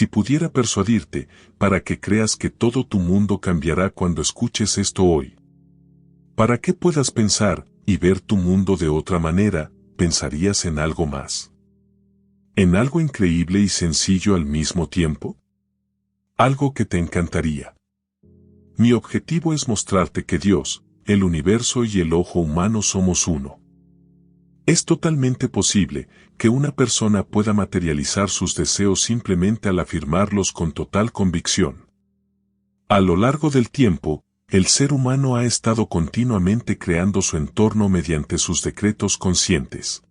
Si pudiera persuadirte, para que creas que todo tu mundo cambiará cuando escuches esto hoy. Para que puedas pensar y ver tu mundo de otra manera, pensarías en algo más. ¿En algo increíble y sencillo al mismo tiempo? Algo que te encantaría. Mi objetivo es mostrarte que Dios, el universo y el ojo humano somos uno. Es totalmente posible que una persona pueda materializar sus deseos simplemente al afirmarlos con total convicción. A lo largo del tiempo, el ser humano ha estado continuamente creando su entorno mediante sus decretos conscientes.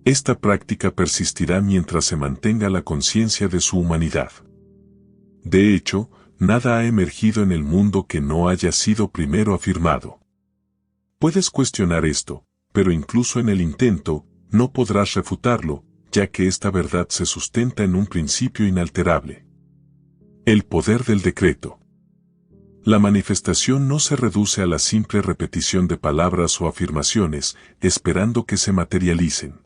Esta práctica persistirá mientras se mantenga la conciencia de su humanidad. De hecho, nada ha emergido en el mundo que no haya sido primero afirmado. Puedes cuestionar esto, pero incluso en el intento, no podrás refutarlo, ya que esta verdad se sustenta en un principio inalterable. El poder del decreto. La manifestación no se reduce a la simple repetición de palabras o afirmaciones, esperando que se materialicen.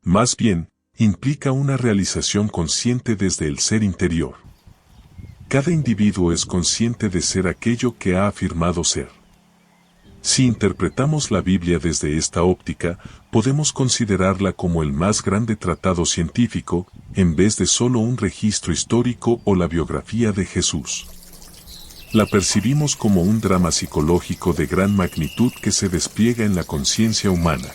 Más bien, implica una realización consciente desde el ser interior. Cada individuo es consciente de ser aquello que ha afirmado ser. Si interpretamos la Biblia desde esta óptica, podemos considerarla como el más grande tratado científico, en vez de solo un registro histórico o la biografía de Jesús. La percibimos como un drama psicológico de gran magnitud que se despliega en la conciencia humana.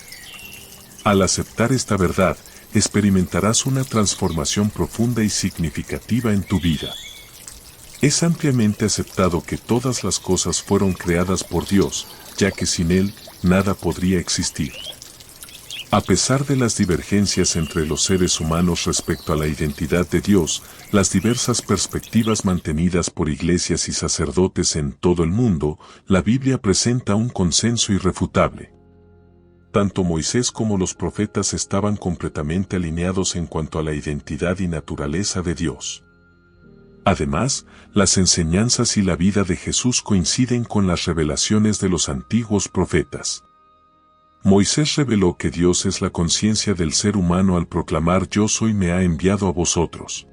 Al aceptar esta verdad, experimentarás una transformación profunda y significativa en tu vida. Es ampliamente aceptado que todas las cosas fueron creadas por Dios, ya que sin Él, nada podría existir. A pesar de las divergencias entre los seres humanos respecto a la identidad de Dios, las diversas perspectivas mantenidas por iglesias y sacerdotes en todo el mundo, la Biblia presenta un consenso irrefutable. Tanto Moisés como los profetas estaban completamente alineados en cuanto a la identidad y naturaleza de Dios. Además, las enseñanzas y la vida de Jesús coinciden con las revelaciones de los antiguos profetas. Moisés reveló que Dios es la conciencia del ser humano al proclamar «Yo soy me ha enviado a vosotros».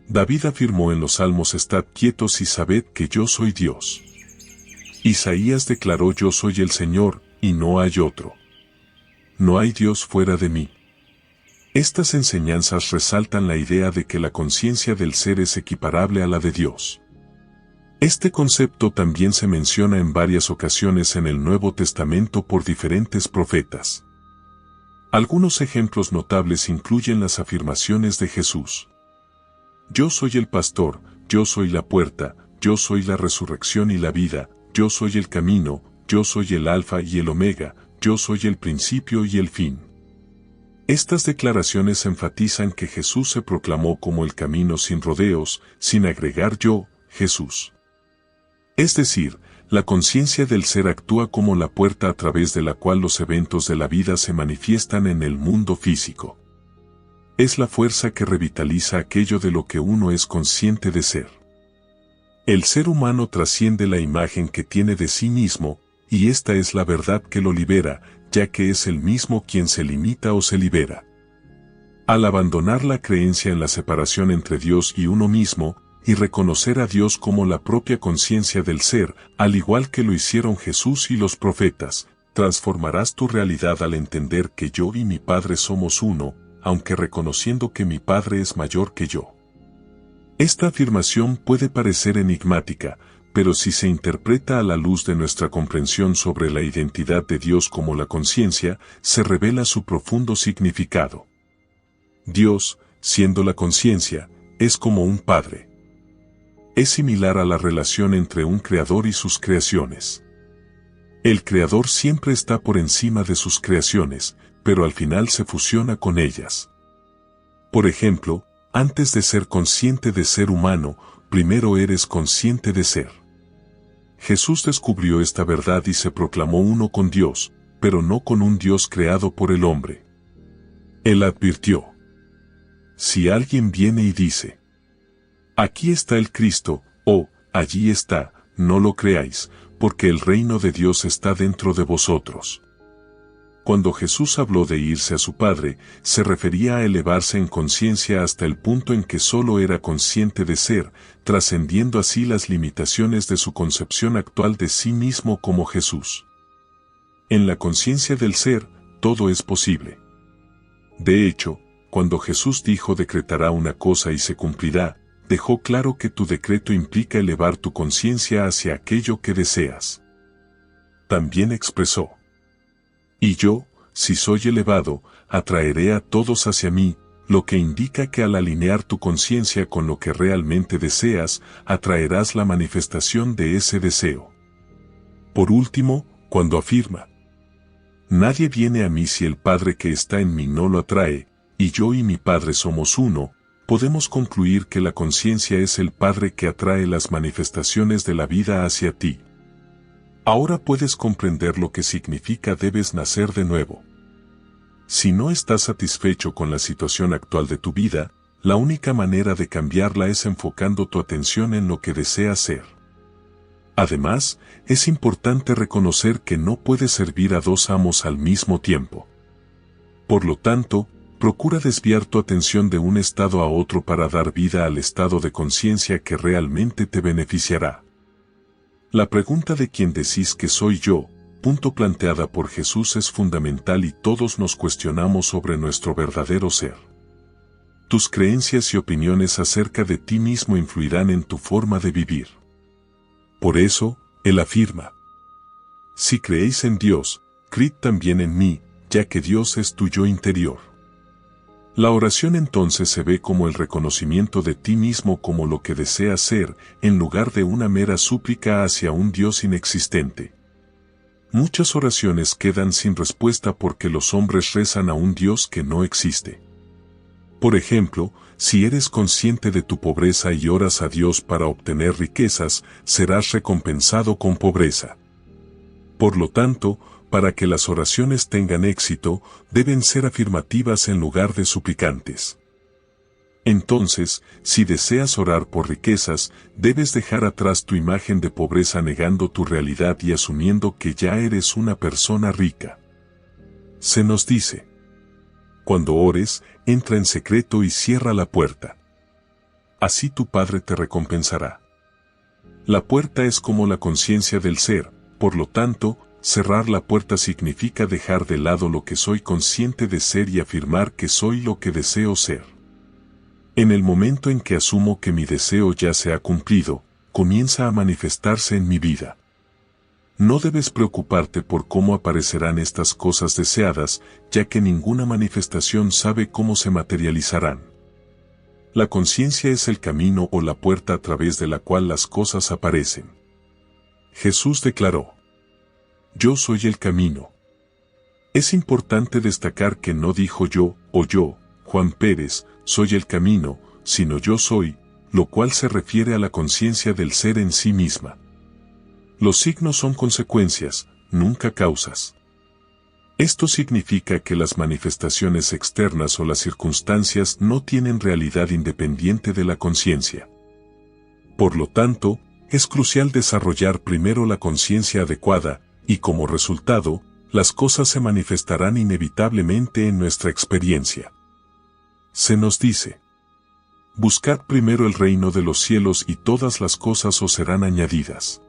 David afirmó en los Salmos «Estad quietos y sabed que yo soy Dios». Isaías declaró «Yo soy el Señor, y no hay otro. No hay Dios fuera de mí». Estas enseñanzas resaltan la idea de que la conciencia del ser es equiparable a la de Dios. Este concepto también se menciona en varias ocasiones en el Nuevo Testamento por diferentes profetas. Algunos ejemplos notables incluyen las afirmaciones de Jesús. Yo soy el pastor, yo soy la puerta, yo soy la resurrección y la vida, yo soy el camino, yo soy el alfa y el omega, yo soy el principio y el fin. Estas declaraciones enfatizan que Jesús se proclamó como el camino sin rodeos, sin agregar yo, Jesús. Es decir, la conciencia del ser actúa como la puerta a través de la cual los eventos de la vida se manifiestan en el mundo físico. Es la fuerza que revitaliza aquello de lo que uno es consciente de ser. El ser humano trasciende la imagen que tiene de sí mismo, y esta es la verdad que lo libera, ya que es el mismo quien se limita o se libera. Al abandonar la creencia en la separación entre Dios y uno mismo, y reconocer a Dios como la propia conciencia del ser, al igual que lo hicieron Jesús y los profetas, transformarás tu realidad al entender que yo y mi Padre somos uno, aunque reconociendo que mi Padre es mayor que yo. Esta afirmación puede parecer enigmática, pero si se interpreta a la luz de nuestra comprensión sobre la identidad de Dios como la conciencia, se revela su profundo significado. Dios, siendo la conciencia, es como un padre. Es similar a la relación entre un creador y sus creaciones. El creador siempre está por encima de sus creaciones, pero al final se fusiona con ellas. Por ejemplo, antes de ser consciente de ser humano, primero eres consciente de ser. Jesús descubrió esta verdad y se proclamó uno con Dios, pero no con un Dios creado por el hombre. Él advirtió: si alguien viene y dice, aquí está el Cristo, o allí está, no lo creáis, porque el reino de Dios está dentro de vosotros. Cuando Jesús habló de irse a su Padre, se refería a elevarse en conciencia hasta el punto en que solo era consciente de ser, trascendiendo así las limitaciones de su concepción actual de sí mismo como Jesús. En la conciencia del ser, todo es posible. De hecho, cuando Jesús dijo decretará una cosa y se cumplirá, dejó claro que tu decreto implica elevar tu conciencia hacia aquello que deseas. También expresó: y yo, si soy elevado, atraeré a todos hacia mí, lo que indica que al alinear tu conciencia con lo que realmente deseas, atraerás la manifestación de ese deseo. Por último, cuando afirma: nadie viene a mí si el Padre que está en mí no lo atrae, y yo y mi Padre somos uno, podemos concluir que la conciencia es el Padre que atrae las manifestaciones de la vida hacia ti. Ahora puedes comprender lo que significa debes nacer de nuevo. Si no estás satisfecho con la situación actual de tu vida, la única manera de cambiarla es enfocando tu atención en lo que deseas ser. Además, es importante reconocer que no puedes servir a dos amos al mismo tiempo. Por lo tanto, procura desviar tu atención de un estado a otro para dar vida al estado de conciencia que realmente te beneficiará. La pregunta de quién decís que soy yo, planteada por Jesús es fundamental y todos nos cuestionamos sobre nuestro verdadero ser. Tus creencias y opiniones acerca de ti mismo influirán en tu forma de vivir. Por eso, él afirma: si creéis en Dios, creed también en mí, ya que Dios es tu yo interior. La oración entonces se ve como el reconocimiento de ti mismo como lo que deseas ser, en lugar de una mera súplica hacia un Dios inexistente. Muchas oraciones quedan sin respuesta porque los hombres rezan a un Dios que no existe. Por ejemplo, si eres consciente de tu pobreza y oras a Dios para obtener riquezas, serás recompensado con pobreza. Por lo tanto, para que las oraciones tengan éxito, deben ser afirmativas en lugar de suplicantes. Entonces, si deseas orar por riquezas, debes dejar atrás tu imagen de pobreza negando tu realidad y asumiendo que ya eres una persona rica. Se nos dice: cuando ores, entra en secreto y cierra la puerta. Así tu Padre te recompensará. La puerta es como la conciencia del ser, por lo tanto, cerrar la puerta significa dejar de lado lo que soy consciente de ser y afirmar que soy lo que deseo ser. En el momento en que asumo que mi deseo ya se ha cumplido, comienza a manifestarse en mi vida. No debes preocuparte por cómo aparecerán estas cosas deseadas, ya que ninguna manifestación sabe cómo se materializarán. La conciencia es el camino o la puerta a través de la cual las cosas aparecen. Jesús declaró: yo soy el camino. Es importante destacar que no dijo yo, o yo, Juan Pérez, soy el camino, sino yo soy, lo cual se refiere a la conciencia del ser en sí misma. Los signos son consecuencias, nunca causas. Esto significa que las manifestaciones externas o las circunstancias no tienen realidad independiente de la conciencia. Por lo tanto, es crucial desarrollar primero la conciencia adecuada, y como resultado, las cosas se manifestarán inevitablemente en nuestra experiencia. Se nos dice: buscad primero el reino de los cielos y todas las cosas os serán añadidas.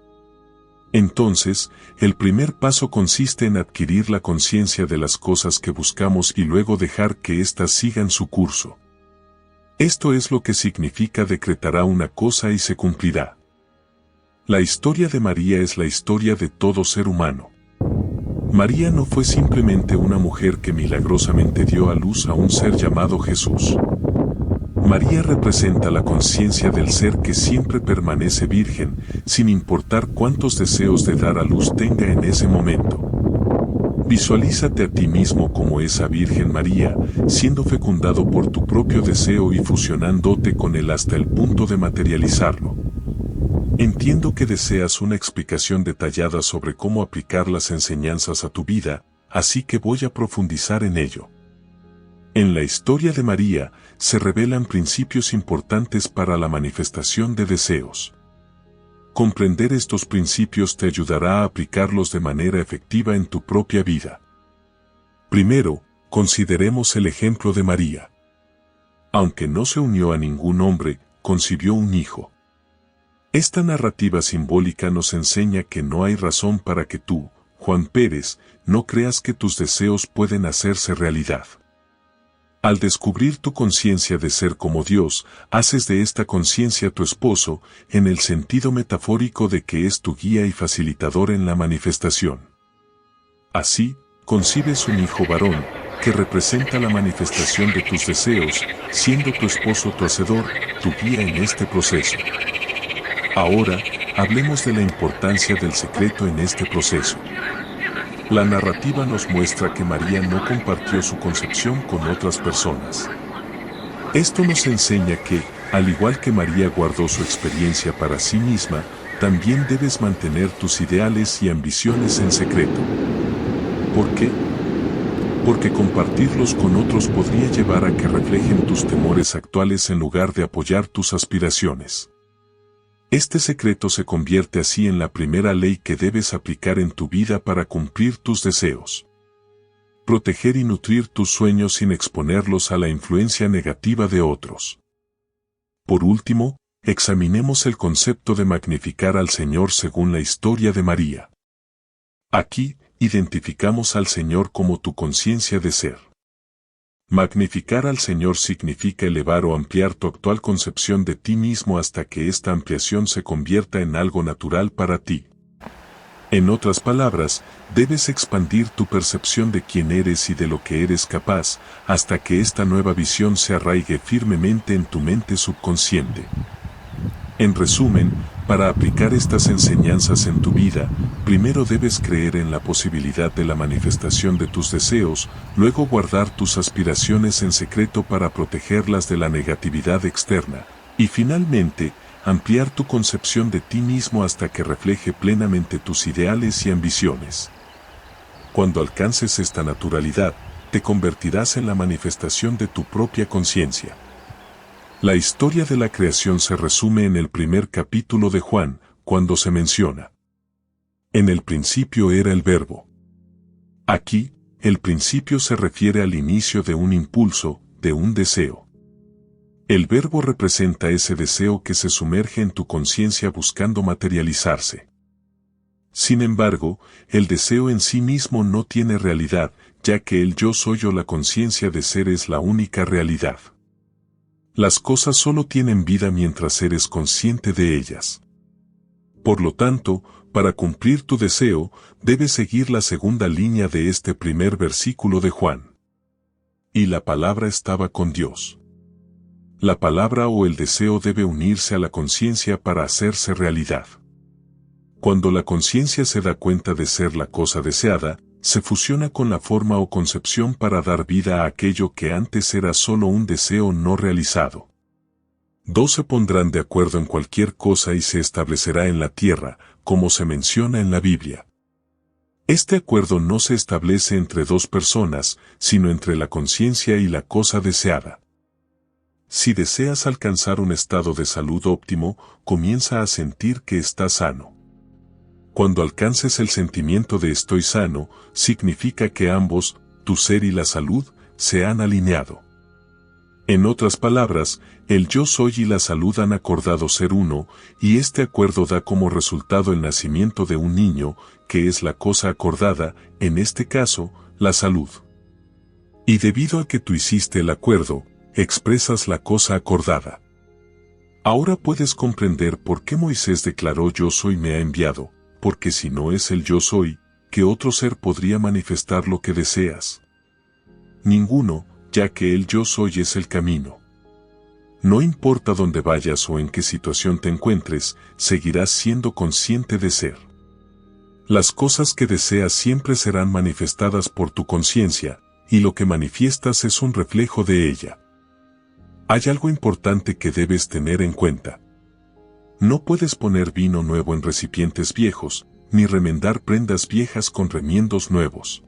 Entonces, el primer paso consiste en adquirir la conciencia de las cosas que buscamos y luego dejar que éstas sigan su curso. Esto es lo que significa decretará una cosa y se cumplirá. La historia de María es la historia de todo ser humano. María no fue simplemente una mujer que milagrosamente dio a luz a un ser llamado Jesús. María representa la conciencia del ser que siempre permanece virgen, sin importar cuántos deseos de dar a luz tenga en ese momento. Visualízate a ti mismo como esa Virgen María, siendo fecundado por tu propio deseo y fusionándote con él hasta el punto de materializarlo. Entiendo que deseas una explicación detallada sobre cómo aplicar las enseñanzas a tu vida, así que voy a profundizar en ello. En la historia de María, se revelan principios importantes para la manifestación de deseos. Comprender estos principios te ayudará a aplicarlos de manera efectiva en tu propia vida. Primero, consideremos el ejemplo de María. Aunque no se unió a ningún hombre, concibió un hijo. Esta narrativa simbólica nos enseña que no hay razón para que tú, Juan Pérez, no creas que tus deseos pueden hacerse realidad. Al descubrir tu conciencia de ser como Dios, haces de esta conciencia tu esposo, en el sentido metafórico de que es tu guía y facilitador en la manifestación. Así, concibes un hijo varón, que representa la manifestación de tus deseos, siendo tu esposo tu hacedor, tu guía en este proceso. Ahora, hablemos de la importancia del secreto en este proceso. La narrativa nos muestra que María no compartió su concepción con otras personas. Esto nos enseña que, al igual que María guardó su experiencia para sí misma, también debes mantener tus ideales y ambiciones en secreto. ¿Por qué? Porque compartirlos con otros podría llevar a que reflejen tus temores actuales en lugar de apoyar tus aspiraciones. Este secreto se convierte así en la primera ley que debes aplicar en tu vida para cumplir tus deseos. Proteger y nutrir tus sueños sin exponerlos a la influencia negativa de otros. Por último, examinemos el concepto de magnificar al Señor según la historia de María. Aquí, identificamos al Señor como tu conciencia de ser. Magnificar al Señor significa elevar o ampliar tu actual concepción de ti mismo hasta que esta ampliación se convierta en algo natural para ti. En otras palabras, debes expandir tu percepción de quién eres y de lo que eres capaz, hasta que esta nueva visión se arraigue firmemente en tu mente subconsciente. En resumen, para aplicar estas enseñanzas en tu vida, primero debes creer en la posibilidad de la manifestación de tus deseos, luego guardar tus aspiraciones en secreto para protegerlas de la negatividad externa, y finalmente, ampliar tu concepción de ti mismo hasta que refleje plenamente tus ideales y ambiciones. Cuando alcances esta naturalidad, te convertirás en la manifestación de tu propia conciencia. La historia de la creación se resume en el primer capítulo de Juan, cuando se menciona: en el principio era el Verbo. Aquí, el principio se refiere al inicio de un impulso, de un deseo. El Verbo representa ese deseo que se sumerge en tu conciencia buscando materializarse. Sin embargo, el deseo en sí mismo no tiene realidad, ya que el yo soy o la conciencia de ser es la única realidad. Las cosas solo tienen vida mientras eres consciente de ellas. Por lo tanto, para cumplir tu deseo, debes seguir la segunda línea de este primer versículo de Juan. Y la palabra estaba con Dios. La palabra o el deseo debe unirse a la conciencia para hacerse realidad. Cuando la conciencia se da cuenta de ser la cosa deseada, se fusiona con la forma o concepción para dar vida a aquello que antes era solo un deseo no realizado. Dos se pondrán de acuerdo en cualquier cosa y se establecerá en la tierra, como se menciona en la Biblia. Este acuerdo no se establece entre dos personas, sino entre la conciencia y la cosa deseada. Si deseas alcanzar un estado de salud óptimo, comienza a sentir que estás sano. Cuando alcances el sentimiento de estoy sano, significa que ambos, tu ser y la salud, se han alineado. En otras palabras, el yo soy y la salud han acordado ser uno, y este acuerdo da como resultado el nacimiento de un niño, que es la cosa acordada, en este caso, la salud. Y debido a que tú hiciste el acuerdo, expresas la cosa acordada. Ahora puedes comprender por qué Moisés declaró yo soy me ha enviado, porque si no es el yo soy, ¿qué otro ser podría manifestar lo que deseas? Ninguno, ya que el yo soy es el camino. No importa dónde vayas o en qué situación te encuentres, seguirás siendo consciente de ser. Las cosas que deseas siempre serán manifestadas por tu conciencia, y lo que manifiestas es un reflejo de ella. Hay algo importante que debes tener en cuenta. No puedes poner vino nuevo en recipientes viejos, ni remendar prendas viejas con remiendos nuevos.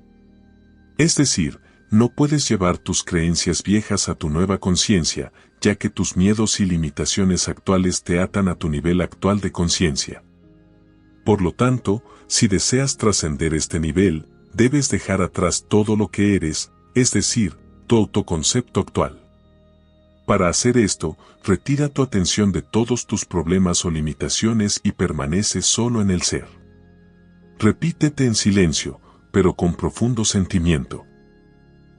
Es decir, no puedes llevar tus creencias viejas a tu nueva conciencia, ya que tus miedos y limitaciones actuales te atan a tu nivel actual de conciencia. Por lo tanto, si deseas trascender este nivel, debes dejar atrás todo lo que eres, es decir, tu autoconcepto actual. Para hacer esto, retira tu atención de todos tus problemas o limitaciones y permanece solo en el ser. Repítete en silencio, pero con profundo sentimiento.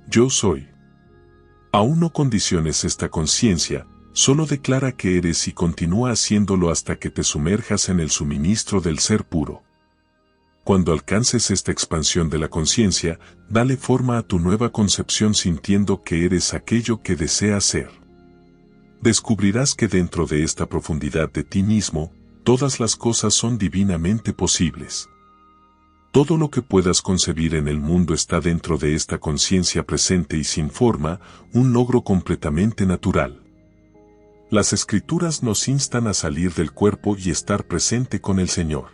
Yo soy. Aún no condiciones esta conciencia, solo declara que eres y continúa haciéndolo hasta que te sumerjas en el suministro del ser puro. Cuando alcances esta expansión de la conciencia, dale forma a tu nueva concepción sintiendo que eres aquello que deseas ser. Descubrirás que dentro de esta profundidad de ti mismo, todas las cosas son divinamente posibles. Todo lo que puedas concebir en el mundo está dentro de esta conciencia presente y sin forma, un logro completamente natural. Las Escrituras nos instan a salir del cuerpo y estar presente con el Señor.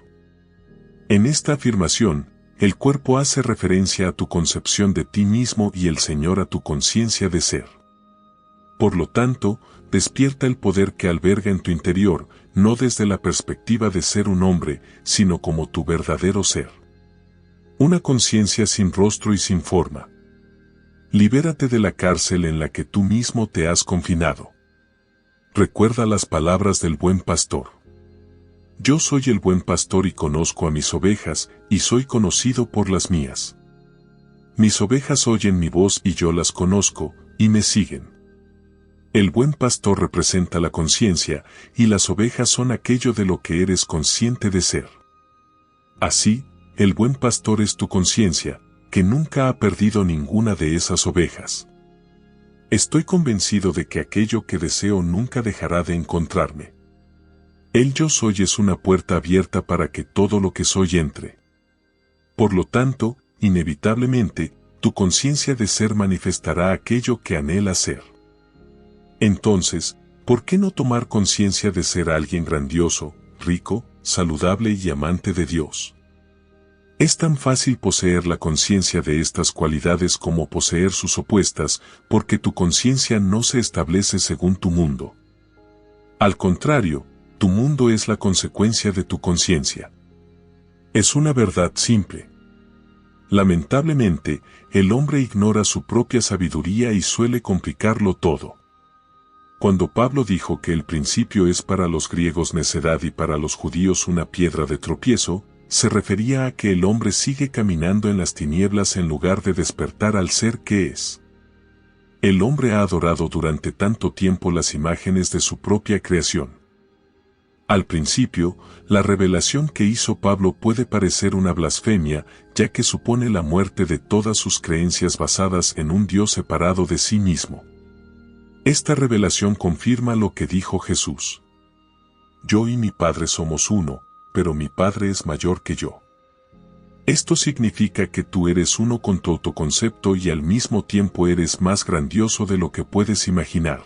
En esta afirmación, el cuerpo hace referencia a tu concepción de ti mismo y el Señor a tu conciencia de ser. Por lo tanto, despierta el poder que alberga en tu interior, no desde la perspectiva de ser un hombre, sino como tu verdadero ser. Una conciencia sin rostro y sin forma. Libérate de la cárcel en la que tú mismo te has confinado. Recuerda las palabras del buen pastor. Yo soy el buen pastor y conozco a mis ovejas, y soy conocido por las mías. Mis ovejas oyen mi voz y yo las conozco, y me siguen. El buen pastor representa la conciencia, y las ovejas son aquello de lo que eres consciente de ser. Así, el buen pastor es tu conciencia, que nunca ha perdido ninguna de esas ovejas. Estoy convencido de que aquello que deseo nunca dejará de encontrarme. El yo soy es una puerta abierta para que todo lo que soy entre. Por lo tanto, inevitablemente, tu conciencia de ser manifestará aquello que anhela ser. Entonces, ¿por qué no tomar conciencia de ser alguien grandioso, rico, saludable y amante de Dios? Es tan fácil poseer la conciencia de estas cualidades como poseer sus opuestas, porque tu conciencia no se establece según tu mundo. Al contrario, tu mundo es la consecuencia de tu conciencia. Es una verdad simple. Lamentablemente, el hombre ignora su propia sabiduría y suele complicarlo todo. Cuando Pablo dijo que el principio es para los griegos necedad y para los judíos una piedra de tropiezo, se refería a que el hombre sigue caminando en las tinieblas en lugar de despertar al ser que es. El hombre ha adorado durante tanto tiempo las imágenes de su propia creación. Al principio, la revelación que hizo Pablo puede parecer una blasfemia, ya que supone la muerte de todas sus creencias basadas en un Dios separado de sí mismo. Esta revelación confirma lo que dijo Jesús. Yo y mi Padre somos uno, pero mi Padre es mayor que yo. Esto significa que tú eres uno con tu autoconcepto y al mismo tiempo eres más grandioso de lo que puedes imaginar.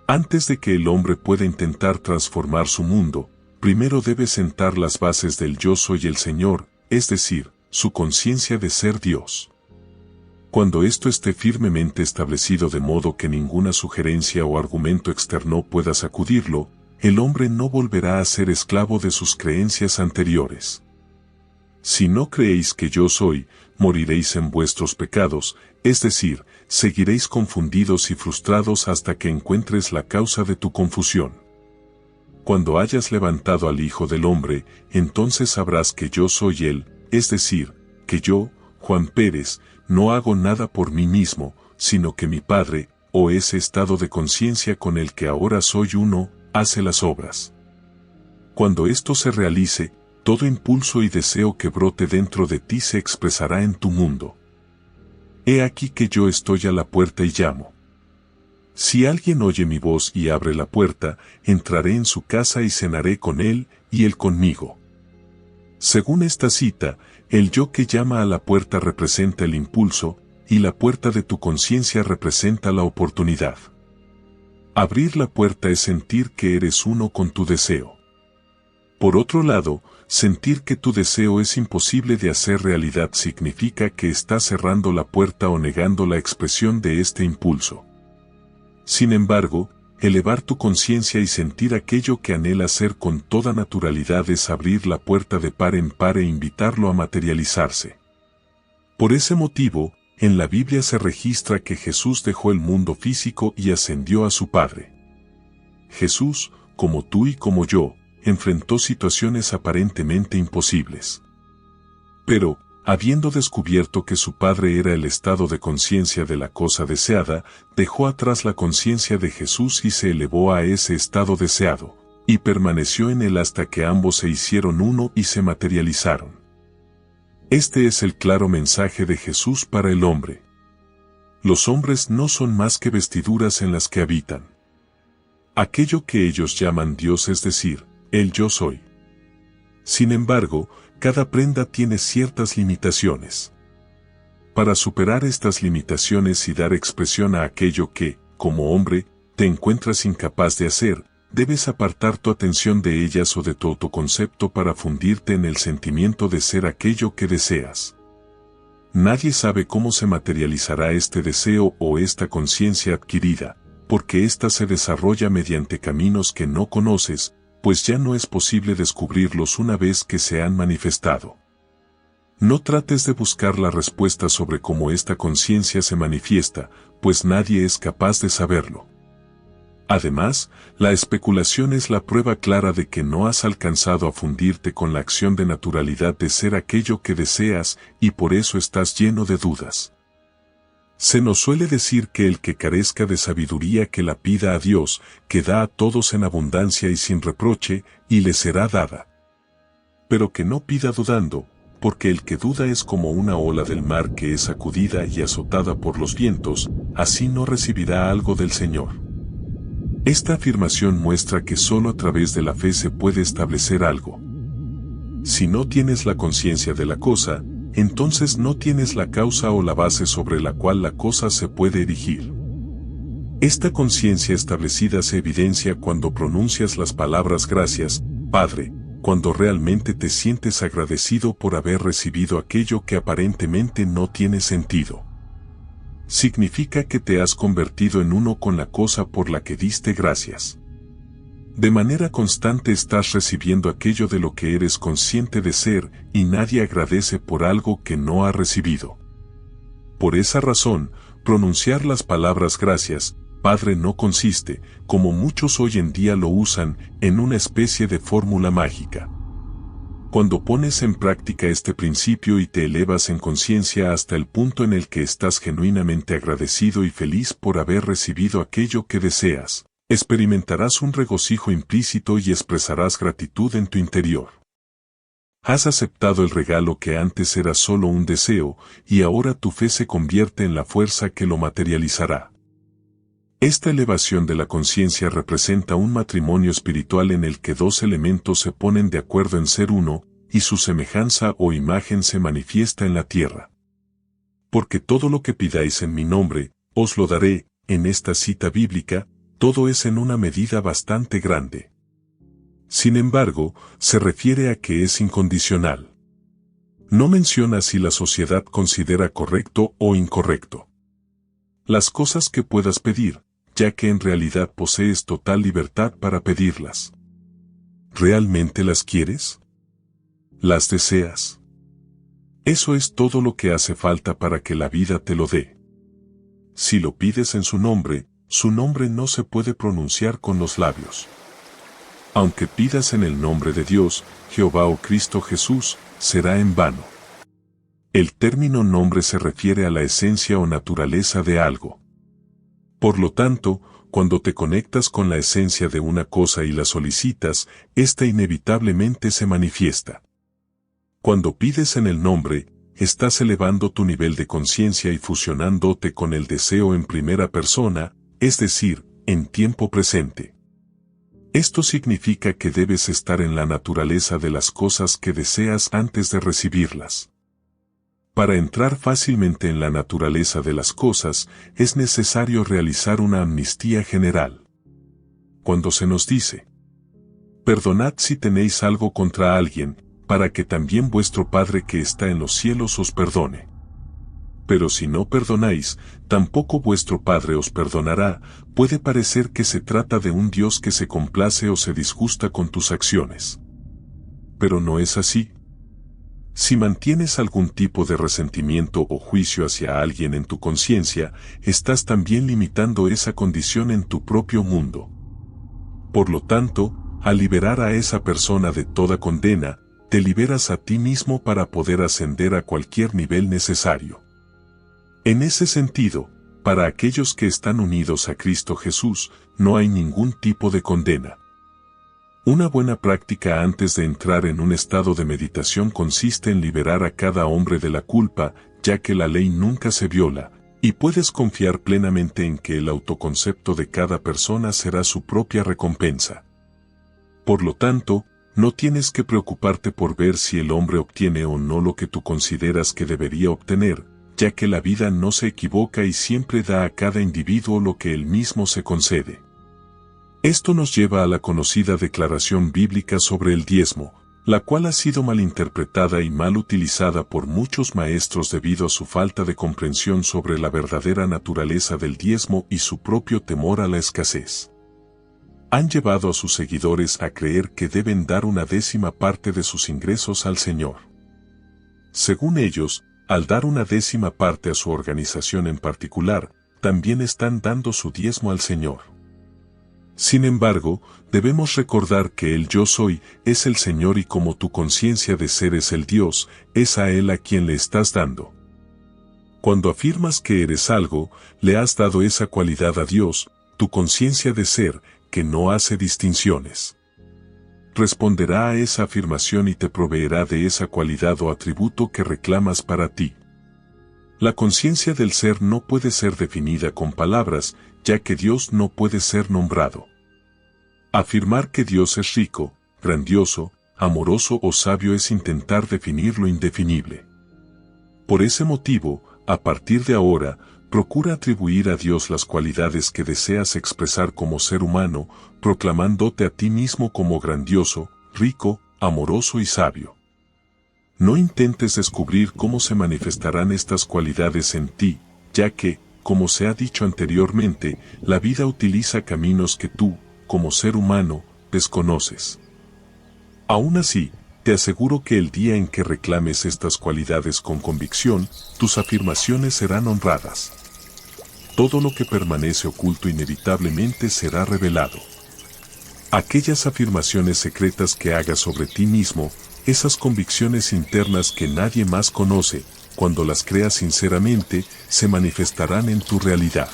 Antes de que el hombre pueda intentar transformar su mundo, primero debe sentar las bases del yo soy el Señor, es decir, su conciencia de ser Dios. Cuando esto esté firmemente establecido de modo que ninguna sugerencia o argumento externo pueda sacudirlo, el hombre no volverá a ser esclavo de sus creencias anteriores. Si no creéis que yo soy, moriréis en vuestros pecados, es decir, seguiréis confundidos y frustrados hasta que encuentres la causa de tu confusión. Cuando hayas levantado al Hijo del Hombre, entonces sabrás que yo soy Él, es decir, que yo, Juan Pérez, no hago nada por mí mismo, sino que mi Padre, o ese estado de conciencia con el que ahora soy uno, hace las obras. Cuando esto se realice, todo impulso y deseo que brote dentro de ti se expresará en tu mundo. He aquí que yo estoy a la puerta y llamo. Si alguien oye mi voz y abre la puerta, entraré en su casa y cenaré con él, y él conmigo. Según esta cita, el yo que llama a la puerta representa el impulso, y la puerta de tu conciencia representa la oportunidad. Abrir la puerta es sentir que eres uno con tu deseo. Por otro lado, sentir que tu deseo es imposible de hacer realidad significa que estás cerrando la puerta o negando la expresión de este impulso. Sin embargo, elevar tu conciencia y sentir aquello que anhelas ser con toda naturalidad es abrir la puerta de par en par e invitarlo a materializarse. Por ese motivo, en la Biblia se registra que Jesús dejó el mundo físico y ascendió a su Padre. Jesús, como tú y como yo, enfrentó situaciones aparentemente imposibles. Pero, habiendo descubierto que su Padre era el estado de conciencia de la cosa deseada, dejó atrás la conciencia de Jesús y se elevó a ese estado deseado, y permaneció en él hasta que ambos se hicieron uno y se materializaron. Este es el claro mensaje de Jesús para el hombre. Los hombres no son más que vestiduras en las que habitan. Aquello que ellos llaman Dios, es decir, el yo soy. Sin embargo, cada prenda tiene ciertas limitaciones. Para superar estas limitaciones y dar expresión a aquello que, como hombre, te encuentras incapaz de hacer, debes apartar tu atención de ellas o de tu autoconcepto para fundirte en el sentimiento de ser aquello que deseas. Nadie sabe cómo se materializará este deseo o esta conciencia adquirida, porque ésta se desarrolla mediante caminos que no conoces, pues ya no es posible descubrirlos una vez que se han manifestado. No trates de buscar la respuesta sobre cómo esta conciencia se manifiesta, pues nadie es capaz de saberlo. Además, la especulación es la prueba clara de que no has alcanzado a fundirte con la acción de naturalidad de ser aquello que deseas, y por eso estás lleno de dudas. Se nos suele decir que el que carezca de sabiduría que la pida a Dios, que da a todos en abundancia y sin reproche, y le será dada. Pero que no pida dudando, porque el que duda es como una ola del mar que es sacudida y azotada por los vientos, así no recibirá algo del Señor. Esta afirmación muestra que solo a través de la fe se puede establecer algo. Si no tienes la conciencia de la cosa, entonces no tienes la causa o la base sobre la cual la cosa se puede erigir. Esta conciencia establecida se evidencia cuando pronuncias las palabras gracias, Padre, cuando realmente te sientes agradecido por haber recibido aquello que aparentemente no tiene sentido. Significa que te has convertido en uno con la cosa por la que diste gracias. De manera constante estás recibiendo aquello de lo que eres consciente de ser, y nadie agradece por algo que no ha recibido. Por esa razón, pronunciar las palabras gracias, Padre, no consiste, como muchos hoy en día lo usan, en una especie de fórmula mágica. Cuando pones en práctica este principio y te elevas en conciencia hasta el punto en el que estás genuinamente agradecido y feliz por haber recibido aquello que deseas, experimentarás un regocijo implícito y expresarás gratitud en tu interior. Has aceptado el regalo que antes era solo un deseo, y ahora tu fe se convierte en la fuerza que lo materializará. Esta elevación de la conciencia representa un matrimonio espiritual en el que dos elementos se ponen de acuerdo en ser uno, y su semejanza o imagen se manifiesta en la tierra. Porque todo lo que pidáis en mi nombre, os lo daré, en esta cita bíblica, todo es en una medida bastante grande. Sin embargo, se refiere a que es incondicional. No menciona si la sociedad considera correcto o incorrecto las cosas que puedas pedir, ya que en realidad posees total libertad para pedirlas. ¿Realmente las quieres? ¿Las deseas? Eso es todo lo que hace falta para que la vida te lo dé. Si lo pides en su nombre no se puede pronunciar con los labios. Aunque pidas en el nombre de Dios, Jehová o Cristo Jesús, será en vano. El término nombre se refiere a la esencia o naturaleza de algo. Por lo tanto, cuando te conectas con la esencia de una cosa y la solicitas, ésta inevitablemente se manifiesta. Cuando pides en el nombre, estás elevando tu nivel de conciencia y fusionándote con el deseo en primera persona, es decir, en tiempo presente. Esto significa que debes estar en la naturaleza de las cosas que deseas antes de recibirlas. Para entrar fácilmente en la naturaleza de las cosas, es necesario realizar una amnistía general. Cuando se nos dice, perdonad si tenéis algo contra alguien, para que también vuestro Padre que está en los cielos os perdone. Pero si no perdonáis, tampoco vuestro Padre os perdonará, puede parecer que se trata de un Dios que se complace o se disgusta con tus acciones. Pero no es así. Si mantienes algún tipo de resentimiento o juicio hacia alguien en tu conciencia, estás también limitando esa condición en tu propio mundo. Por lo tanto, al liberar a esa persona de toda condena, te liberas a ti mismo para poder ascender a cualquier nivel necesario. En ese sentido, para aquellos que están unidos a Cristo Jesús, no hay ningún tipo de condena. Una buena práctica antes de entrar en un estado de meditación consiste en liberar a cada hombre de la culpa, ya que la ley nunca se viola, y puedes confiar plenamente en que el autoconcepto de cada persona será su propia recompensa. Por lo tanto, no tienes que preocuparte por ver si el hombre obtiene o no lo que tú consideras que debería obtener, ya que la vida no se equivoca y siempre da a cada individuo lo que él mismo se concede. Esto nos lleva a la conocida declaración bíblica sobre el diezmo, la cual ha sido malinterpretada y mal utilizada por muchos maestros debido a su falta de comprensión sobre la verdadera naturaleza del diezmo y su propio temor a la escasez. Han llevado a sus seguidores a creer que deben dar 1/10 parte de sus ingresos al Señor. Según ellos, al dar 1/10 parte a su organización en particular, también están dando su diezmo al Señor. Sin embargo, debemos recordar que el Yo Soy es el Señor y como tu conciencia de ser es el Dios, es a Él a quien le estás dando. Cuando afirmas que eres algo, le has dado esa cualidad a Dios, tu conciencia de ser, que no hace distinciones. Responderá a esa afirmación y te proveerá de esa cualidad o atributo que reclamas para ti. La conciencia del ser no puede ser definida con palabras, ya que Dios no puede ser nombrado. Afirmar que Dios es rico, grandioso, amoroso o sabio es intentar definir lo indefinible. Por ese motivo, a partir de ahora, procura atribuir a Dios las cualidades que deseas expresar como ser humano, proclamándote a ti mismo como grandioso, rico, amoroso y sabio. No intentes descubrir cómo se manifestarán estas cualidades en ti, ya que, como se ha dicho anteriormente, la vida utiliza caminos que tú, como ser humano, desconoces. Aún así, te aseguro que el día en que reclames estas cualidades con convicción, tus afirmaciones serán honradas. Todo lo que permanece oculto inevitablemente será revelado. Aquellas afirmaciones secretas que hagas sobre ti mismo, esas convicciones internas que nadie más conoce, cuando las creas sinceramente, se manifestarán en tu realidad.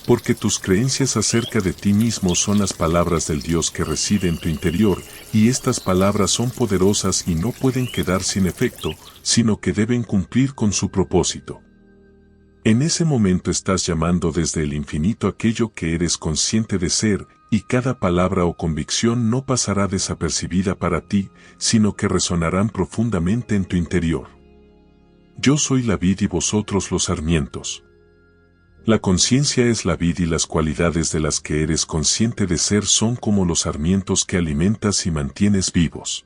Porque tus creencias acerca de ti mismo son las palabras del Dios que reside en tu interior, y estas palabras son poderosas y no pueden quedar sin efecto, sino que deben cumplir con su propósito. En ese momento estás llamando desde el infinito aquello que eres consciente de ser, y cada palabra o convicción no pasará desapercibida para ti, sino que resonarán profundamente en tu interior. Yo soy la vid y vosotros los sarmientos. La conciencia es la vid y las cualidades de las que eres consciente de ser son como los sarmientos que alimentas y mantienes vivos.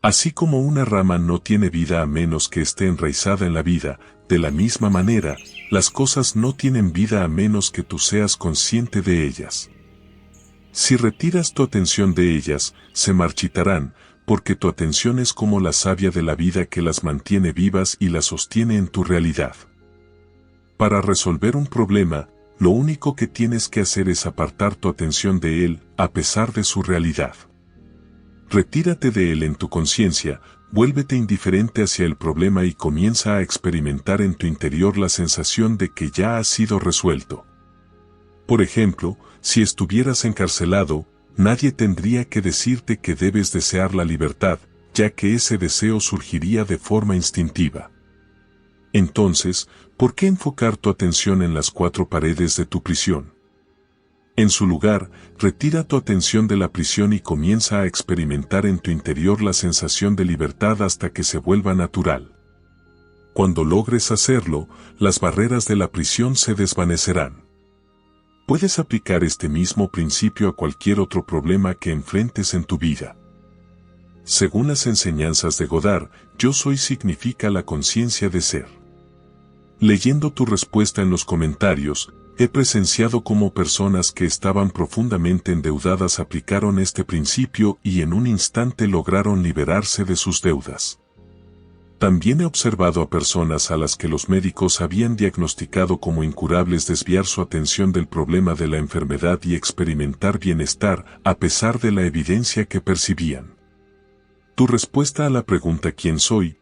Así como una rama no tiene vida a menos que esté enraizada en la vida, de la misma manera, las cosas no tienen vida a menos que tú seas consciente de ellas. Si retiras tu atención de ellas, se marchitarán, porque tu atención es como la savia de la vida que las mantiene vivas y las sostiene en tu realidad. Para resolver un problema, lo único que tienes que hacer es apartar tu atención de él, a pesar de su realidad. Retírate de él en tu conciencia, vuélvete indiferente hacia el problema y comienza a experimentar en tu interior la sensación de que ya ha sido resuelto. Por ejemplo, si estuvieras encarcelado, nadie tendría que decirte que debes desear la libertad, ya que ese deseo surgiría de forma instintiva. Entonces, ¿por qué enfocar tu atención en las 4 paredes de tu prisión? En su lugar, retira tu atención de la prisión y comienza a experimentar en tu interior la sensación de libertad hasta que se vuelva natural. Cuando logres hacerlo, las barreras de la prisión se desvanecerán. Puedes aplicar este mismo principio a cualquier otro problema que enfrentes en tu vida. Según las enseñanzas de Godard, yo soy significa la conciencia de ser. Leyendo tu respuesta en los comentarios, he presenciado cómo personas que estaban profundamente endeudadas aplicaron este principio y en un instante lograron liberarse de sus deudas. También he observado a personas a las que los médicos habían diagnosticado como incurables desviar su atención del problema de la enfermedad y experimentar bienestar a pesar de la evidencia que percibían. Tu respuesta a la pregunta ¿quién soy?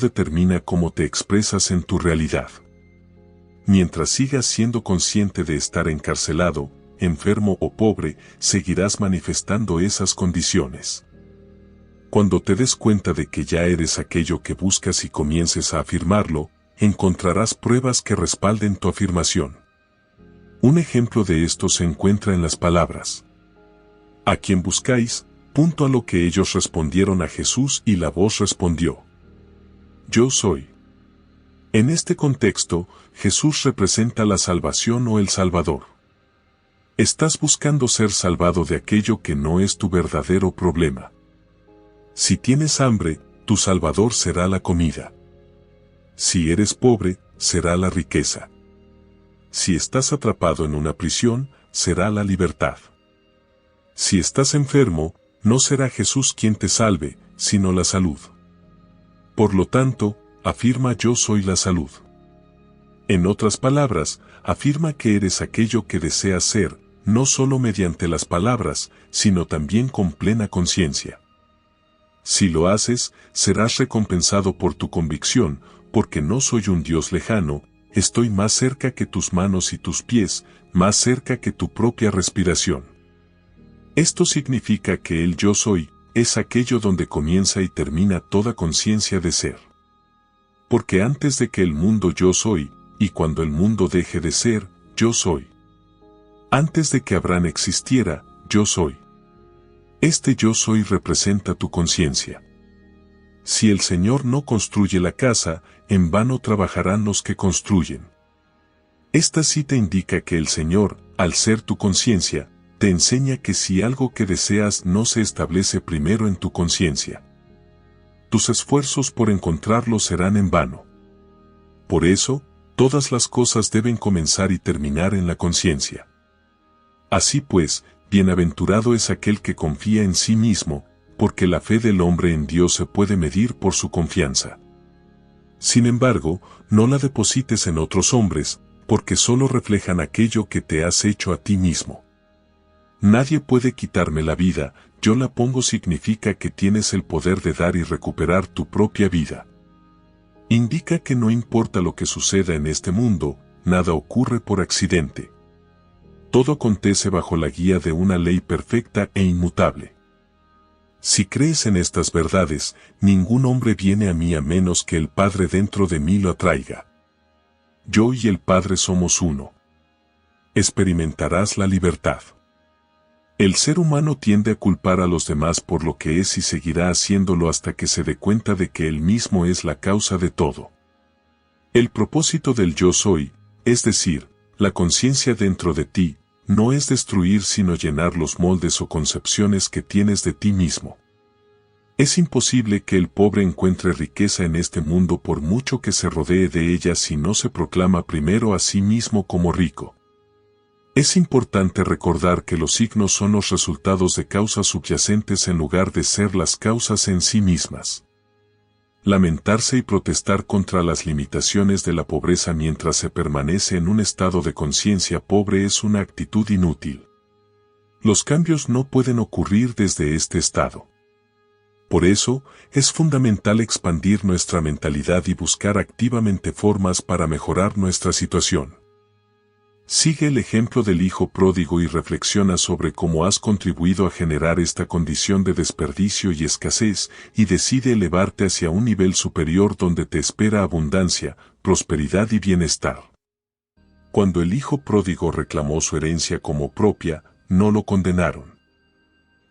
Determina cómo te expresas en tu realidad. Mientras sigas siendo consciente de estar encarcelado, enfermo o pobre, seguirás manifestando esas condiciones. Cuando te des cuenta de que ya eres aquello que buscas y comiences a afirmarlo, encontrarás pruebas que respalden tu afirmación. Un ejemplo de esto se encuentra en las palabras: ¿a quién buscáis? A lo que ellos respondieron a Jesús y la voz respondió: Yo soy. En este contexto, Jesús representa la salvación o el Salvador. Estás buscando ser salvado de aquello que no es tu verdadero problema. Si tienes hambre, tu Salvador será la comida. Si eres pobre, será la riqueza. Si estás atrapado en una prisión, será la libertad. Si estás enfermo, no será Jesús quien te salve, sino la salud. Por lo tanto, afirma yo soy la salud. En otras palabras, afirma que eres aquello que deseas ser, no solo mediante las palabras, sino también con plena conciencia. Si lo haces, serás recompensado por tu convicción, porque no soy un Dios lejano, estoy más cerca que tus manos y tus pies, más cerca que tu propia respiración. Esto significa que el yo soy, es aquello donde comienza y termina toda conciencia de ser. Porque antes de que el mundo yo soy, y cuando el mundo deje de ser, yo soy. Antes de que Abraham existiera, yo soy. Este yo soy representa tu conciencia. Si el Señor no construye la casa, en vano trabajarán los que construyen. Esta cita indica que el Señor, al ser tu conciencia, te enseña que si algo que deseas no se establece primero en tu conciencia, tus esfuerzos por encontrarlo serán en vano. Por eso, todas las cosas deben comenzar y terminar en la conciencia. Así pues, bienaventurado es aquel que confía en sí mismo, porque la fe del hombre en Dios se puede medir por su confianza. Sin embargo, no la deposites en otros hombres, porque solo reflejan aquello que te has hecho a ti mismo. Nadie puede quitarme la vida, yo la pongo significa que tienes el poder de dar y recuperar tu propia vida. Indica que no importa lo que suceda en este mundo, nada ocurre por accidente. Todo acontece bajo la guía de una ley perfecta e inmutable. Si crees en estas verdades, ningún hombre viene a mí a menos que el Padre dentro de mí lo atraiga. Yo y el Padre somos uno. Experimentarás la libertad. El ser humano tiende a culpar a los demás por lo que es y seguirá haciéndolo hasta que se dé cuenta de que él mismo es la causa de todo. El propósito del yo soy, es decir, la conciencia dentro de ti, no es destruir sino llenar los moldes o concepciones que tienes de ti mismo. Es imposible que el pobre encuentre riqueza en este mundo por mucho que se rodee de ella si no se proclama primero a sí mismo como rico. Es importante recordar que los signos son los resultados de causas subyacentes en lugar de ser las causas en sí mismas. Lamentarse y protestar contra las limitaciones de la pobreza mientras se permanece en un estado de conciencia pobre es una actitud inútil. Los cambios no pueden ocurrir desde este estado. Por eso, es fundamental expandir nuestra mentalidad y buscar activamente formas para mejorar nuestra situación. Sigue el ejemplo del hijo pródigo y reflexiona sobre cómo has contribuido a generar esta condición de desperdicio y escasez, y decide elevarte hacia un nivel superior donde te espera abundancia, prosperidad y bienestar. Cuando el hijo pródigo reclamó su herencia como propia, no lo condenaron.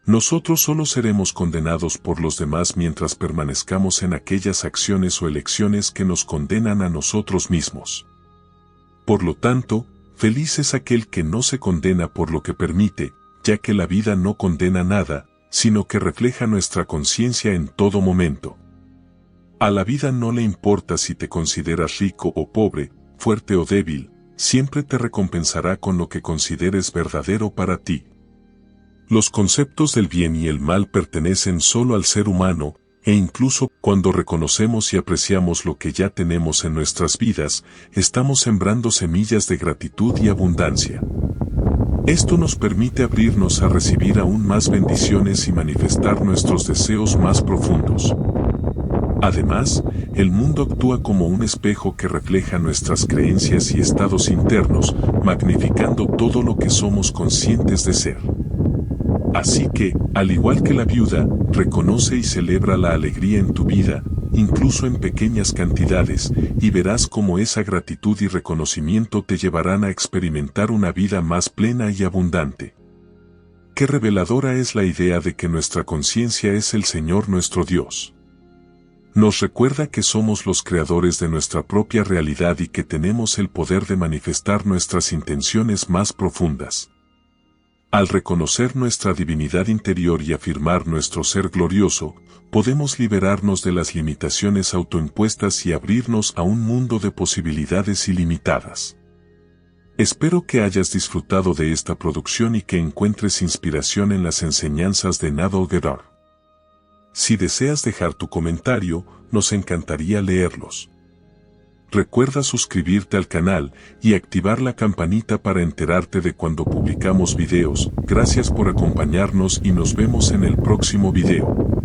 Nosotros solo seremos condenados por los demás mientras permanezcamos en aquellas acciones o elecciones que nos condenan a nosotros mismos. Por lo tanto, feliz es aquel que no se condena por lo que permite, ya que la vida no condena nada, sino que refleja nuestra conciencia en todo momento. A la vida no le importa si te consideras rico o pobre, fuerte o débil, siempre te recompensará con lo que consideres verdadero para ti. Los conceptos del bien y el mal pertenecen solo al ser humano, E incluso cuando reconocemos y apreciamos lo que ya tenemos en nuestras vidas, estamos sembrando semillas de gratitud y abundancia. Esto nos permite abrirnos a recibir aún más bendiciones y manifestar nuestros deseos más profundos. Además, el mundo actúa como un espejo que refleja nuestras creencias y estados internos, magnificando todo lo que somos conscientes de ser. Así que, al igual que la viuda, reconoce y celebra la alegría en tu vida, incluso en pequeñas cantidades, y verás cómo esa gratitud y reconocimiento te llevarán a experimentar una vida más plena y abundante. Qué reveladora es la idea de que nuestra conciencia es el Señor nuestro Dios. Nos recuerda que somos los creadores de nuestra propia realidad y que tenemos el poder de manifestar nuestras intenciones más profundas. Al reconocer nuestra divinidad interior y afirmar nuestro ser glorioso, podemos liberarnos de las limitaciones autoimpuestas y abrirnos a un mundo de posibilidades ilimitadas. Espero que hayas disfrutado de esta producción y que encuentres inspiración en las enseñanzas de Naval Gedar. Si deseas dejar tu comentario, nos encantaría leerlos. Recuerda suscribirte al canal y activar la campanita para enterarte de cuando publicamos videos. Gracias por acompañarnos y nos vemos en el próximo video.